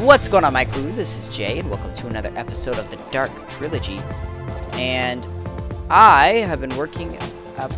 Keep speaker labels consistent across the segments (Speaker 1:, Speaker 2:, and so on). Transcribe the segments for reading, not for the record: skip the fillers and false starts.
Speaker 1: What's going on, my crew? This is Jay, and welcome to another episode of the Dark Trilogy. And I have been working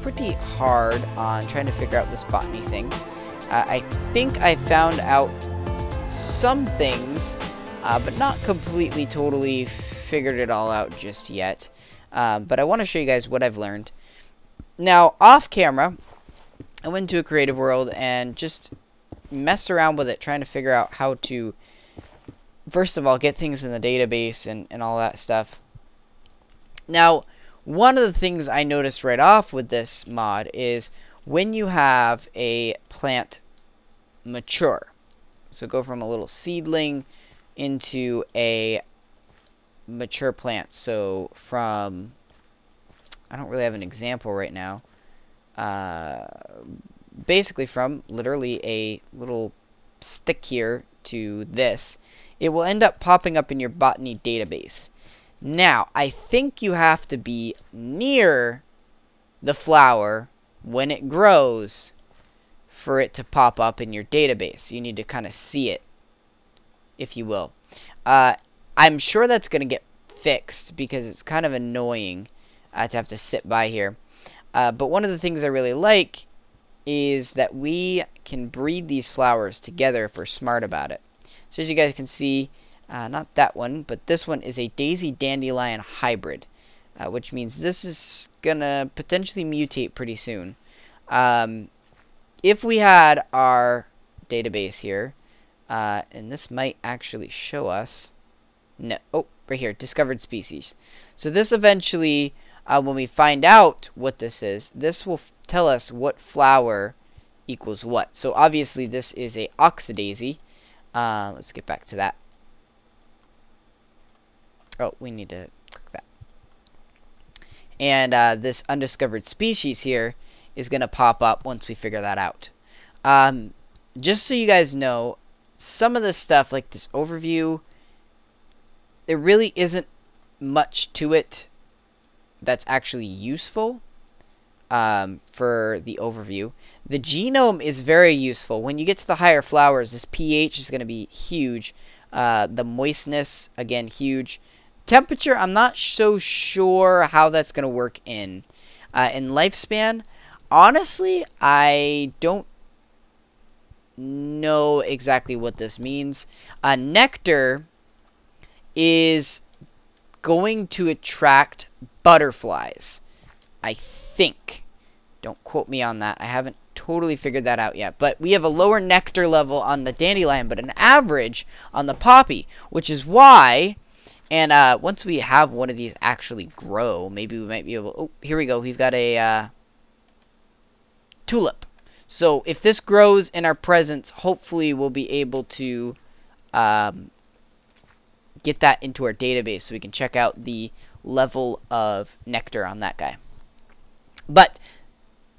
Speaker 1: pretty hard on trying to figure out this botany thing. I think I found out some things, but not completely, totally figured it all out just yet. But I want to show you guys what I've learned. Now, off camera, I went into a creative world and just messed around with it, trying to figure out how to, first of all, get things in the database and all that stuff. Now, one of the things I noticed right off with this mod is when you have a plant mature, so go from a little seedling into a mature plant. So from, I don't really have an example right now, basically from literally a little stick here to this, it will end up popping up in your botany database. Now, I think you have to be near the flower when it grows for it to pop up in your database. You need to kind of see it, if you will. I'm sure that's going to get fixed because it's kind of annoying to have to sit by here. But one of the things I really like is that we can breed these flowers together if we're smart about it. So as you guys can see, not that one, but this one is a daisy dandelion hybrid, which means this is gonna potentially mutate pretty soon. If we had our database here, and this might actually show us, no, oh, right here, discovered species. So this eventually, when we find out what this will tell us what flower equals what. So obviously this is a oxidaisy. Let's get back to that. Oh, we need to click that. And this undiscovered species here is going to pop up once we figure that out. Just so you guys know, some of this stuff, like this overview, there really isn't much to it that's actually useful for the overview. The genome is very useful. When you get to the higher flowers, this pH is going to be huge. The moistness, again, huge. Temperature, I'm not so sure how that's going to work in. In lifespan, honestly, I don't know exactly what this means. Nectar is going to attract butterflies, I think. Don't quote me on that. I haven't totally figured that out yet. But we have a lower nectar level on the dandelion, but an average on the poppy, which is why, and once we have one of these actually grow, maybe we might be able, oh, here we go. We've got a tulip. So if this grows in our presence, hopefully we'll be able to get that into our database so we can check out the level of nectar on that guy. But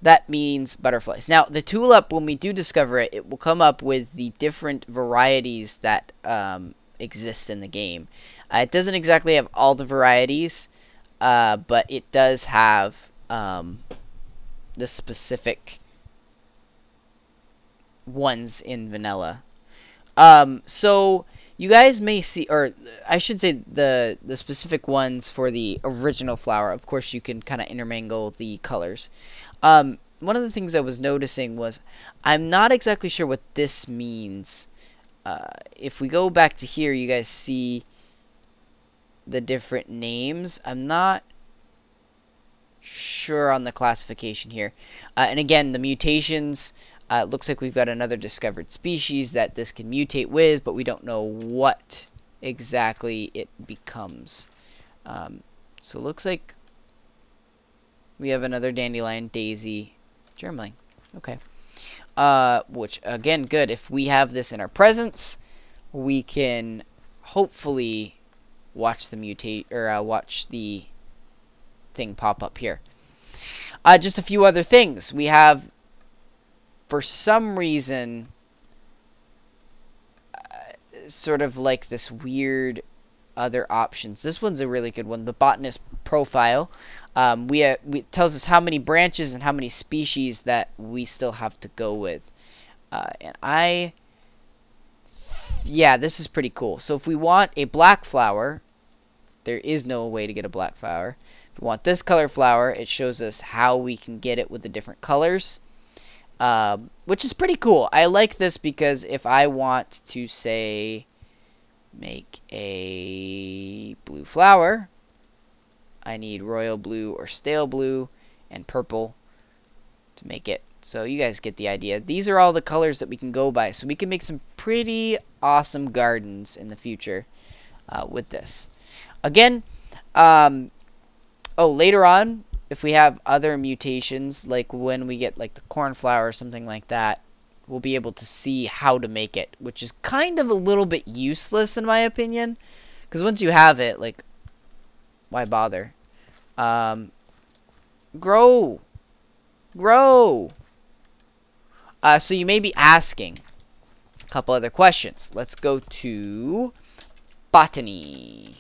Speaker 1: that means butterflies. Now, the tulip, when we do discover it, it will come up with the different varieties that exist in the game. It doesn't exactly have all the varieties, but it does have the specific ones in vanilla. So you guys may see, or I should say the specific ones for the original flower. Of course, you can kind of intermingle the colors. One of the things I was noticing was I'm not exactly sure what this means. If we go back to here, you guys see the different names. I'm not sure on the classification here. And again, the mutations, it looks like we've got another discovered species that this can mutate with, but we don't know what exactly it becomes. So it looks like we have another dandelion, daisy, germling. Okay. Which, again, good. If we have this in our presence, we can hopefully watch the watch the thing pop up here. Just a few other things. We have, for some reason, sort of like this weird other options. This one's a really good one. The botanist profile. It tells us how many branches and how many species that we still have to go with. And I yeah, this is pretty cool. So if we want a black flower, there is no way to get a black flower. If we want this color flower, it shows us how we can get it with the different colors, which is pretty cool. I like this because if I want to, say, make a blue flower, I need royal blue or stale blue and purple to make it. So you guys get the idea. These are all the colors that we can go by. So we can make some pretty awesome gardens in the future with this. Again, later on, if we have other mutations, like when we get like the cornflower or something like that, we'll be able to see how to make it, which is kind of a little bit useless in my opinion. Because once you have it, like, why bother? Grow! So you may be asking a couple other questions. Let's go to Botany.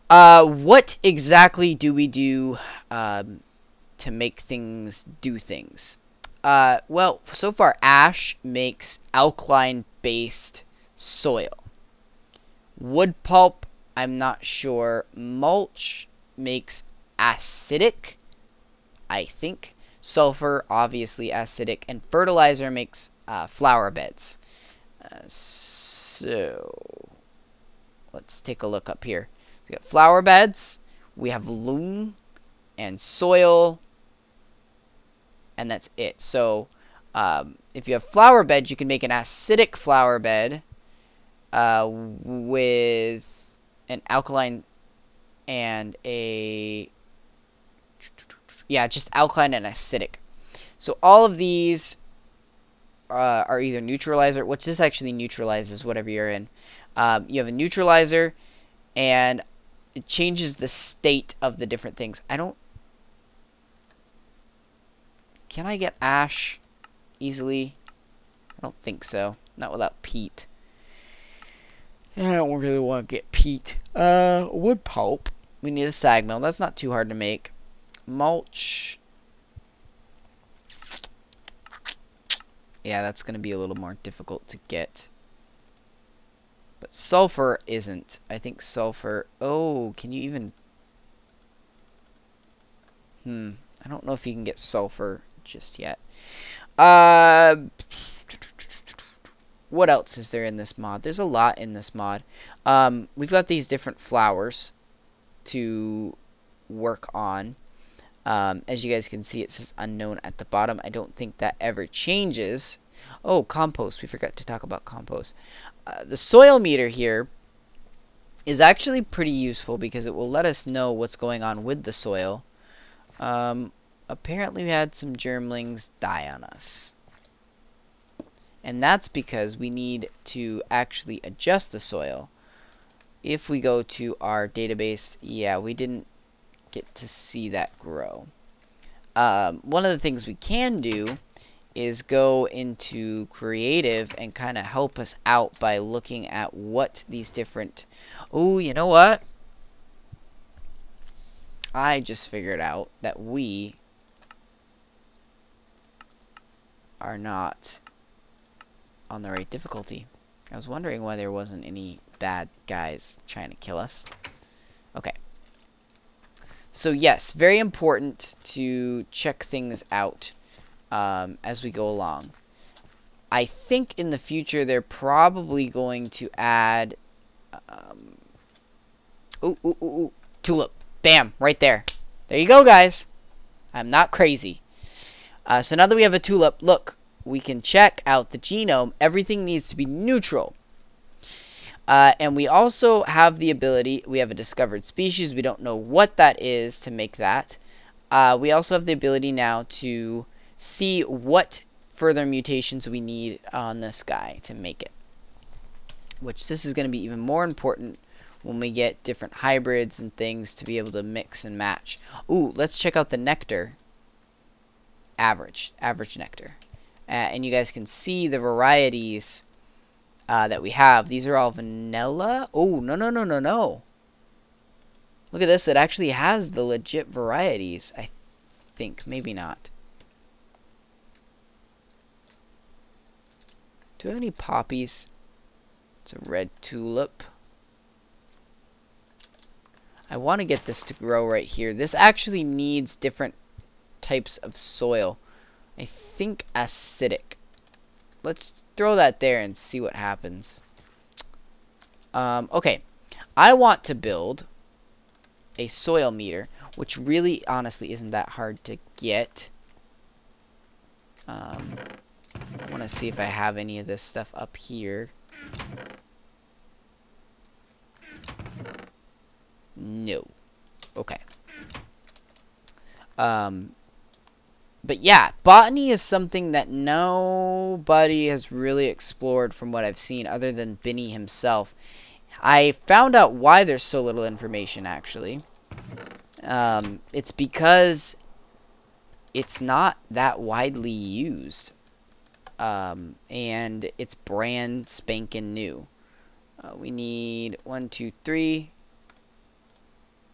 Speaker 1: What exactly do we do to make things do things? Well, so far ash makes alkaline-based soil. Wood pulp, I'm not sure. Mulch makes acidic, I think. Sulfur, obviously acidic, and fertilizer makes flower beds. So let's take a look up here. We got flower beds, we have loam, and soil, and that's it. So if you have flower beds, you can make an acidic flower bed with an alkaline and a... yeah, just alkaline and acidic. So all of these are either neutralizer, which this actually neutralizes whatever you're in. You have a neutralizer, and it changes the state of the different things. Can I get ash easily? I don't think so. Not without peat. I don't really want to get peat. Wood pulp. We need a sag mill. That's not too hard to make. Mulch. Yeah, that's going to be a little more difficult to get. But sulfur isn't. I think sulfur... oh, can you even... I don't know if you can get sulfur just yet. What else is there in this mod? There's a lot in this mod. We've got these different flowers to work on. As you guys can see, it says unknown at the bottom. I don't think that ever changes. Oh, compost. We forgot to talk about compost. The soil meter here is actually pretty useful because it will let us know what's going on with the soil. Apparently we had some germlings die on us. And that's because we need to actually adjust the soil. If we go to our database, yeah, we didn't get to see that grow. One of the things we can do is go into creative and kind of help us out by looking at what these different... oh, you know what? I just figured out that we are not on the right difficulty. I was wondering why there wasn't any bad guys trying to kill us. Okay. So yes, very important to check things out as we go along. I think in the future they're probably going to add tulip. Bam, right there. There you go, guys. I'm not crazy. So now that we have a tulip, look, we can check out the genome. Everything needs to be neutral. And we also have the ability, we have a discovered species. We don't know what that is to make that. We also have the ability now to see what further mutations we need on this guy to make it. Which this is going to be even more important when we get different hybrids and things to be able to mix and match. Ooh, let's check out the nectar. Average nectar. And you guys can see the varieties that we have. These are all vanilla. Oh, no. Look at this. It actually has the legit varieties. I think. Maybe not. Do we have any poppies? It's a red tulip. I want to get this to grow right here. This actually needs different types of soil. I think acidic. Let's throw that there and see what happens. Okay. I want to build a soil meter, which really, honestly, isn't that hard to get. I want to see if I have any of this stuff up here. No. Okay. But yeah, botany is something that nobody has really explored from what I've seen other than Benny himself. I found out why there's so little information, actually. It's because it's not that widely used. And it's brand spanking new. We need 1, 2, 3.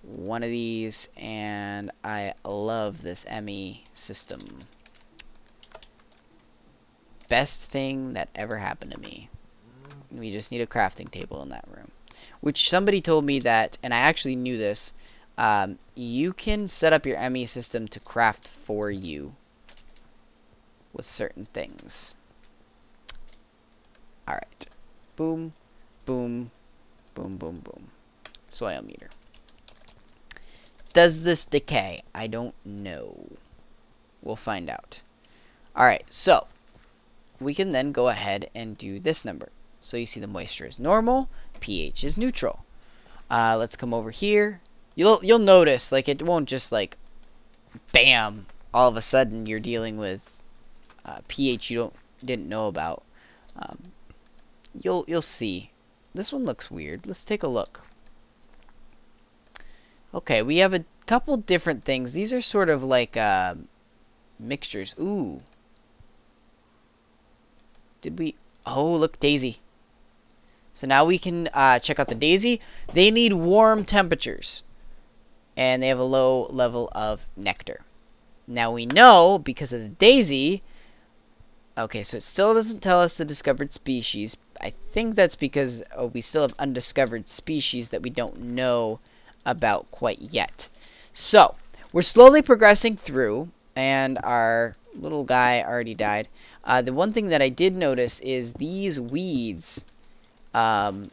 Speaker 1: One of these, and I love this ME system. Best thing that ever happened to me. We just need a crafting table in that room. Which somebody told me that, and I actually knew this, you can set up your ME system to craft for you with certain things. Alright. Boom, boom, boom, boom, boom. Soil meter. Does this decay? I don't know. We'll find out. Alright, so we can then go ahead and do this number. So you see the moisture is normal, pH is neutral. Let's come over here. You'll notice, like, it won't just, like, bam, all of a sudden you're dealing with pH you didn't know about. You'll see. This one looks weird. Let's take a look. Okay, we have a couple different things. These are sort of like mixtures. Ooh. Did we... Oh, look, daisy. So now we can check out the daisy. They need warm temperatures. And they have a low level of nectar. Now we know, because of the daisy... Okay, so it still doesn't tell us the discovered species. I think that's because we still have undiscovered species that we don't know about quite yet. So we're slowly progressing through, and our little guy already died. The one thing that I did notice is these weeds are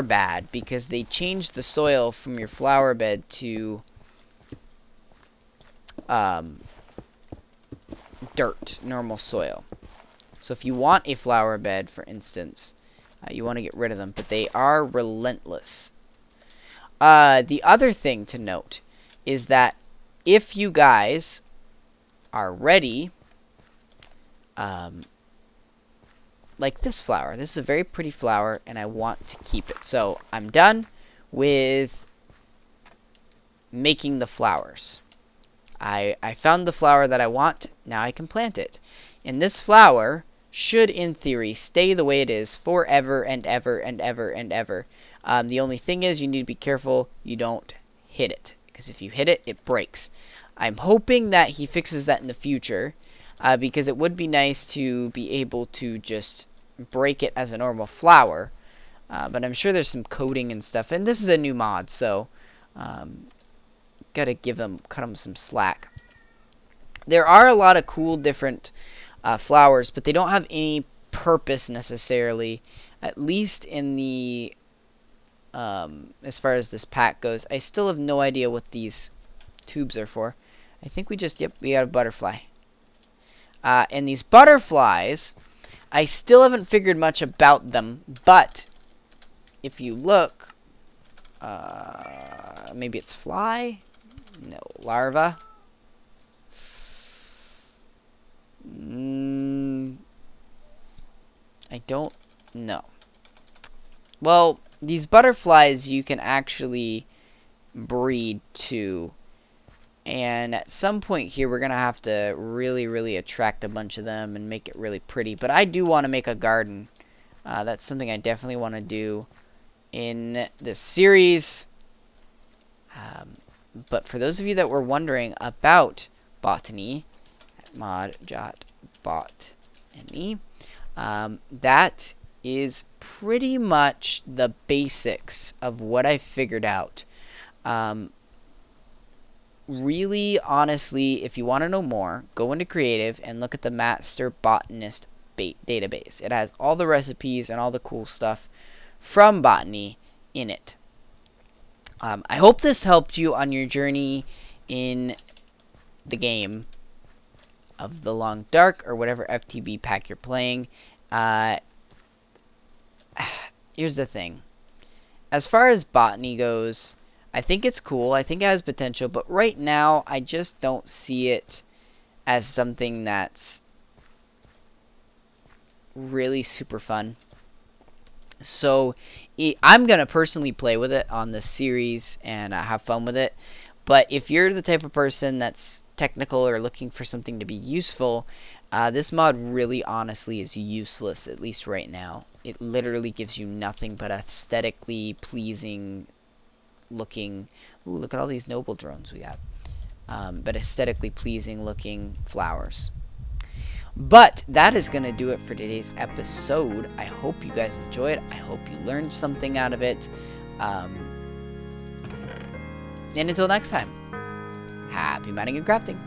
Speaker 1: bad because they changed the soil from your flower bed to dirt, normal soil. So if you want a flower bed, for instance, you want to get rid of them, but they are relentless. The other thing to note is that if you guys are ready, like this flower. This is a very pretty flower, and I want to keep it. So I'm done with making the flowers. I found the flower that I want. Now I can plant it. And this flower should, in theory, stay the way it is forever and ever and ever and ever. The only thing is you need to be careful you don't hit it, because if you hit it, it breaks. I'm hoping that he fixes that in the future, because it would be nice to be able to just break it as a normal flower. But I'm sure there's some coding and stuff, and this is a new mod, so gotta cut them some slack. There are a lot of cool different flowers, but they don't have any purpose necessarily, at least in the as far as this pack goes. I still have no idea what these tubes are for. I think we got a butterfly. And these butterflies, I still haven't figured much about them, but if you look, maybe it's fly? No, larva. I don't know. Well, these butterflies you can actually breed too. And at some point here, we're going to have to really, really attract a bunch of them and make it really pretty. But I do want to make a garden. That's something I definitely want to do in this series. But for those of you that were wondering about Botany, mod.botany, That is pretty much the basics of what I figured out. Really, honestly, if you want to know more, go into Creative and look at the Master Botanist database. It has all the recipes and all the cool stuff from Botany in it. I hope this helped you on your journey in the game of the Long Dark or whatever FTB pack you're playing. Here's the thing. As far as Botany goes, I think it's cool. I think it has potential. But right now, I just don't see it as something that's really super fun. So I'm going to personally play with it on this series and have fun with it. But if you're the type of person that's technical or looking for something to be useful, this mod really honestly is useless, at least right now. It literally gives you nothing but aesthetically pleasing looking. Ooh, look at all these noble drones we got. But aesthetically pleasing looking flowers. But that is going to do it for today's episode. I hope you guys enjoyed. I hope you learned something out of it. And until next time, happy mining and crafting.